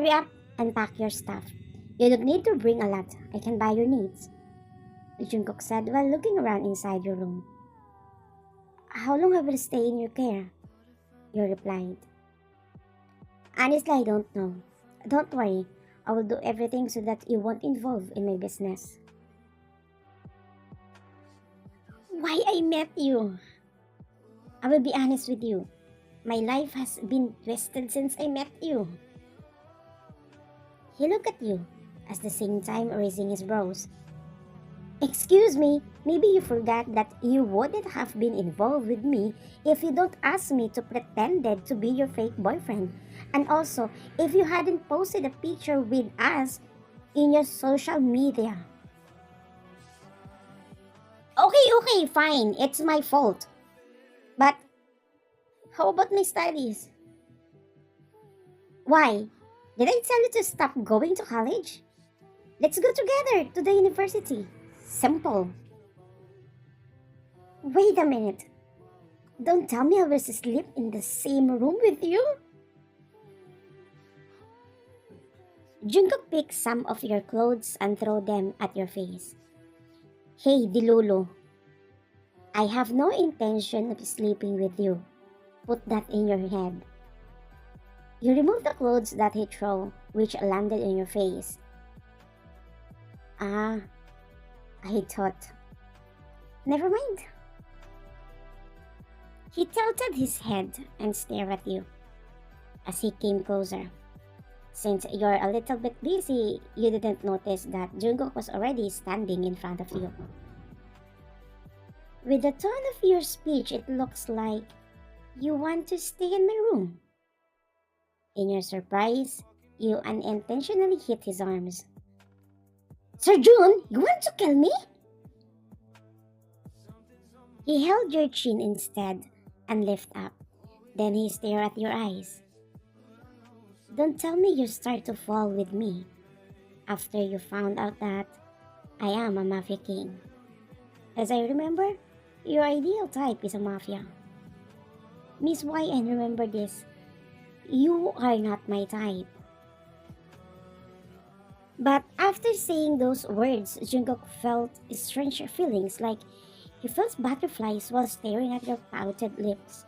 Hurry up and pack your stuff. You don't need to bring a lot. I can buy your needs, Jungkook said while looking around inside your room. How long I will stay in your care? You replied. Honestly, I don't know. Don't worry. I will do everything so that you won't involve in my business. Why I met you? I will be honest with you. My life has been twisted since I met you. He looked at you, at the same time raising his brows. Excuse me, maybe you forgot that you wouldn't have been involved with me if you don't ask me to pretended to be your fake boyfriend. And also, if you hadn't posted a picture with us in your social media. Okay, fine, it's my fault. But, how about my studies? Why? Did I tell you to stop going to college? Let's go together to the university. Simple. Wait a minute. Don't tell me I will sleep in the same room with you? Jungkook picked some of your clothes and threw them at your face. Hey, Dilulu. I have no intention of sleeping with you. Put that in your head. You removed the clothes that he threw, which landed in your face. Ah, I thought. Never mind. He tilted his head and stared at you as he came closer. Since you're a little bit busy, you didn't notice that Jungkook was already standing in front of you. With the tone of your speech, it looks like you want to stay in my room. In your surprise, you unintentionally hit his arms. Sir Jun, you want to kill me? He held your chin instead and lifted up. Then he stared at your eyes. Don't tell me you start to fall with me after you found out that I am a mafia king. As I remember, your ideal type is a mafia. Miss YN, remember this. You are not my type. But after saying those words, Jungkook felt strange feelings, like he felt butterflies while staring at your pouted lips.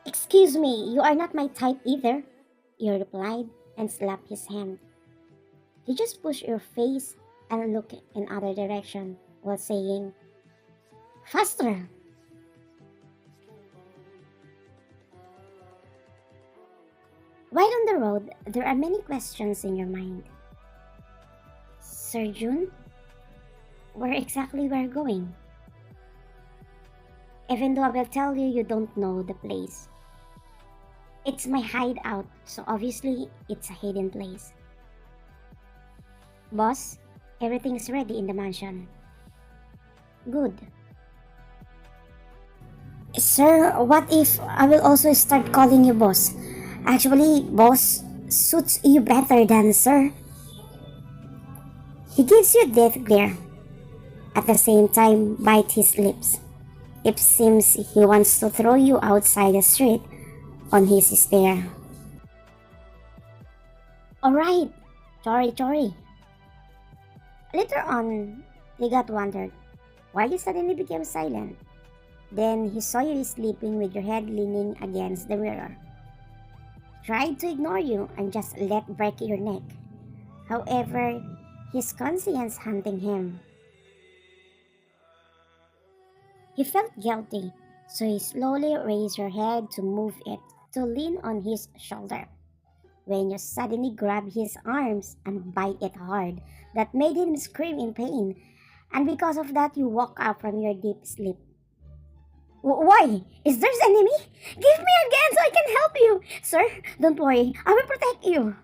Excuse me, you are not my type either, you replied and slapped his hand. He just pushed your face and looked in other direction while saying, Faster! While on the road, there are many questions in your mind. Sir Jun, where exactly we're going? Even though I will tell you, you don't know the place. It's my hideout, so obviously it's a hidden place. Boss, everything's ready in the mansion. Good. Sir, what if I will also start calling you boss? Actually, boss suits you better than sir. He gives you a death glare. At the same time, bite his lips. It seems he wants to throw you outside the street on his stare. Alright, sorry. Later on, he got wondered why you suddenly became silent. Then he saw you sleeping with your head leaning against the mirror. Tried to ignore you and just let break your neck. However, his conscience hunting him. He felt guilty, so he slowly raised your head to move it to lean on his shoulder. When you suddenly grab his arms and bite it hard, that made him scream in pain, and because of that you woke up from your deep sleep. Why? Is there an enemy? Give me a gun so I can help you! Sir, don't worry, I will protect you.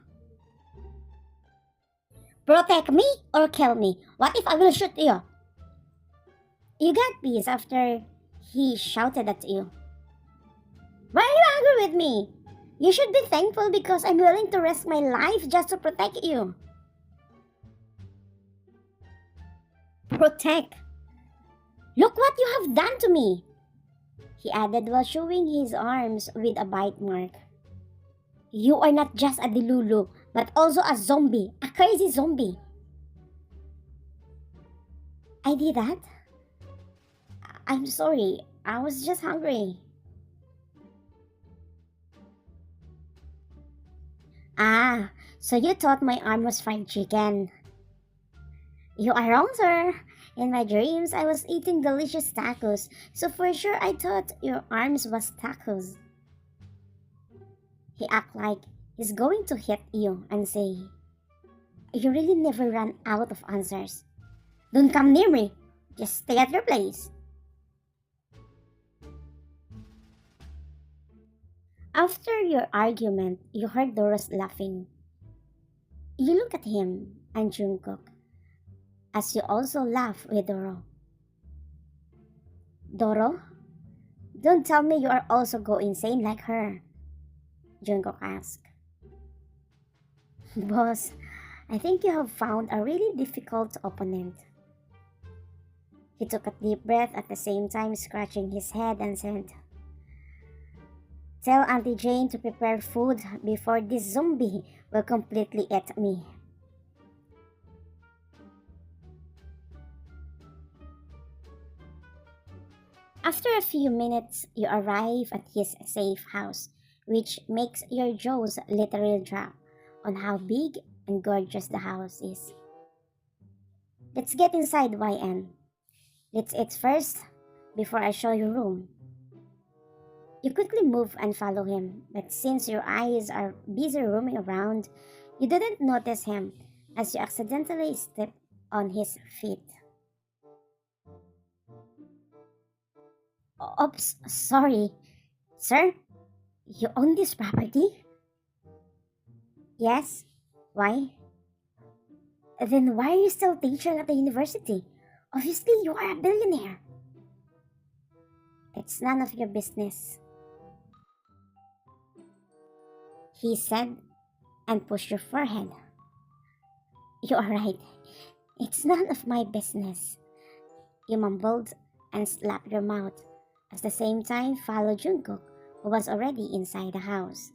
Protect me or kill me? What if I will shoot you? You got peace after he shouted at you. Why are you angry with me? You should be thankful because I'm willing to risk my life just to protect you. Protect? Look what you have done to me, he added while showing his arms with a bite mark. You are not just a dilulu, but also a zombie, a crazy zombie. I did that? I'm sorry, I was just hungry. Ah, so you thought my arm was fried chicken. You are wrong, sir. In my dreams, I was eating delicious tacos, so for sure I thought your arms was tacos. He act like he's going to hit you and say, you really never run out of answers. Don't come near me. Just stay at your place. After your argument, you heard Doris laughing. You look at him and Jungkook as you also laugh with Doro. Doro, don't tell me you are also go insane like her, Jungkook asked. Boss, I think you have found a really difficult opponent. He took a deep breath at the same time scratching his head and said, tell Auntie Jane to prepare food before this zombie will completely eat me. After a few minutes, you arrive at his safe house, which makes your jaws literally drop on how big and gorgeous the house is. Let's get inside, YN. Let's eat first before I show you room. You quickly move and follow him, but since your eyes are busy roaming around, you didn't notice him as you accidentally step on his feet. Oops, sorry. Sir, you own this property? Yes. Why? Then why are you still teaching at the university? Obviously, you are a billionaire. It's none of your business, he said and pushed your forehead. You are right. It's none of my business. You mumbled and slapped your mouth, at the same time followed Jungkook, who was already inside the house.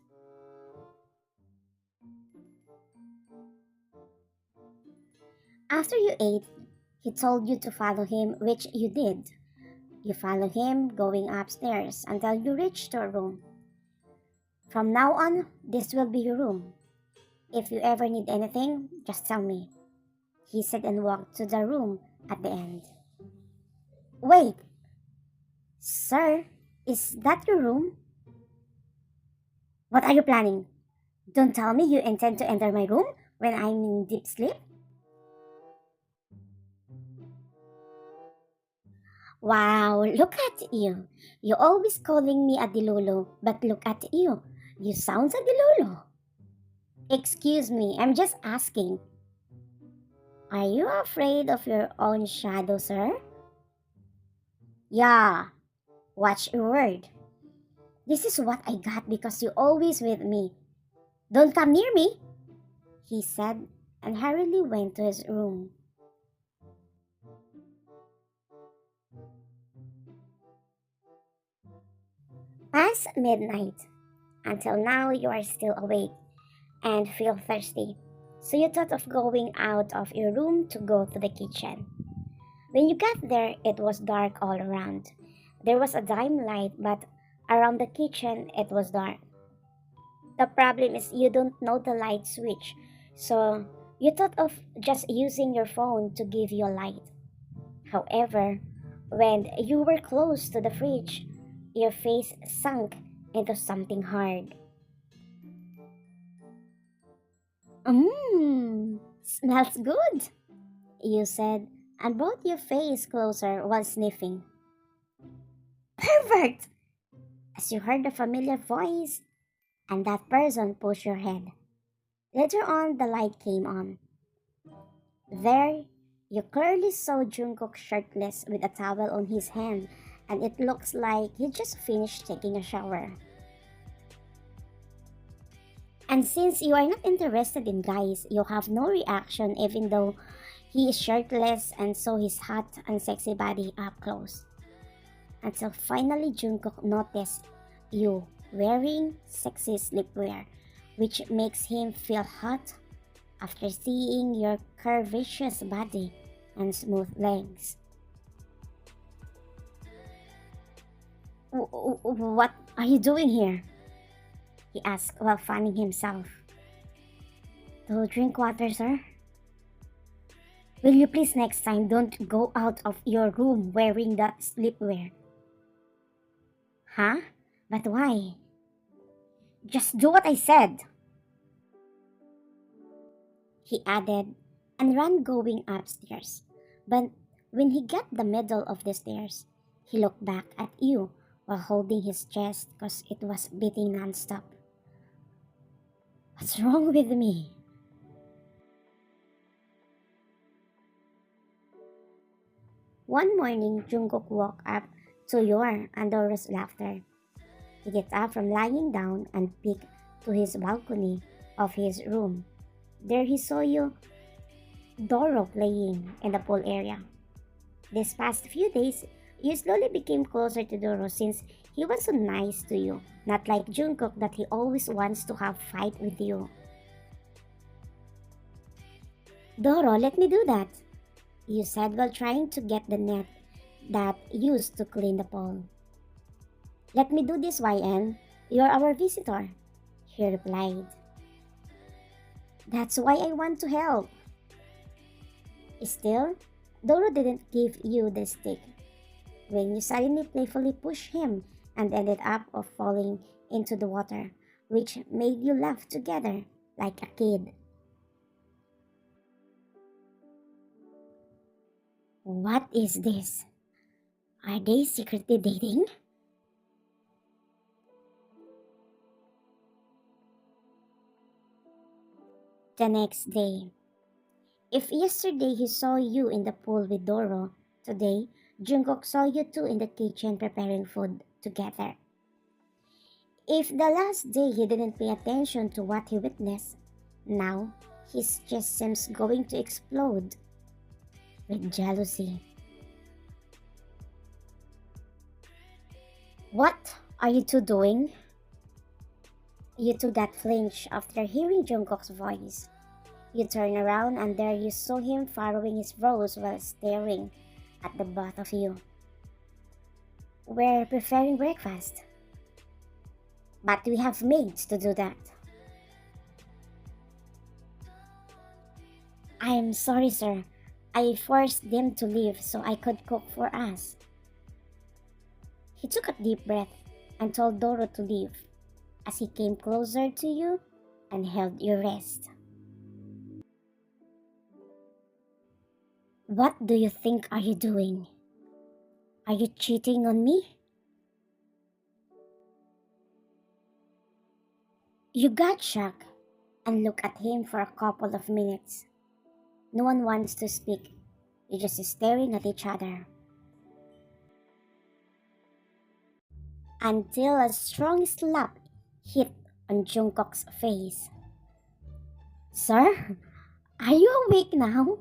After you ate, he told you to follow him, which you did. You follow him, going upstairs until you reach your room. From now on, this will be your room. If you ever need anything, just tell me, he said and walked to the room at the end. Wait, sir, is that your room? What are you planning? Don't tell me you intend to enter my room when I'm in deep sleep? Wow, look at you. You're always calling me a dilolo, but look at you. You sound a dilolo. Excuse me, I'm just asking. Are you afraid of your own shadow, sir? Yeah, watch your word. This is what I got because you're always with me. Don't come near me, he said and hurriedly went to his room. Past midnight. Until now, you are still awake and feel thirsty. So you thought of going out of your room to go to the kitchen. When you got there, it was dark all around. There was a dim light, but around the kitchen, it was dark. The problem is you don't know the light switch, so you thought of just using your phone to give you a light. However, when you were close to the fridge, your face sunk into something hard. Mmm, smells good, you said, and brought your face closer while sniffing. Perfect! As you heard the familiar voice, and that person pushed your head. Later on, the light came on. There, you clearly saw Jungkook shirtless with a towel on his hand, and it looks like he just finished taking a shower. And since you are not interested in guys, you have no reaction even though he is shirtless and saw his hot and sexy body up close. Until finally Jungkook noticed you wearing sexy sleepwear, which makes him feel hot after seeing your curvaceous body and smooth legs. What are you doing here? He asked while fanning himself. To drink water, sir? Will you please next time don't go out of your room wearing that sleepwear? Huh? But why? Just do what I said, he added, and ran going upstairs. But when he got the middle of the stairs, he looked back at you while holding his chest because it was beating nonstop. What's wrong with me? One morning, Jungkook woke up to your and Dora's laughter. He got up from lying down and peeked to his balcony of his room. There he saw you, Doro, playing in the pool area. These past few days, you slowly became closer to Doro since he was so nice to you, not like Jungkook that he always wants to have fight with you. Doro, let me do that, you said while trying to get the net that used to clean the pool. Let me do this, YN. You're our visitor, he replied. That's why I want to help. Still, Doro didn't give you the stick when you suddenly playfully pushed him and ended up of falling into the water, which made you laugh together like a kid. What is this? Are they secretly dating? The next day. If yesterday he saw you in the pool with Doro, today Jungkook saw you two in the kitchen preparing food together. If the last day he didn't pay attention to what he witnessed, now his chest seems going to explode with jealousy. What are you two doing? You two got flinched after hearing Jungkook's voice. You turned around and there you saw him furrowing his brows while staring at the both of you. We're preparing breakfast. But we have maids to do that. I'm sorry, sir. I forced them to leave so I could cook for us. He took a deep breath and told Doro to leave as he came closer to you and held your wrist. What do you think are you doing? Are you cheating on me? You got shocked and looked at him for a couple of minutes. No one wants to speak. You're just staring at each other. Until a strong slap hit on Jungkook's face. Sir, are you awake now?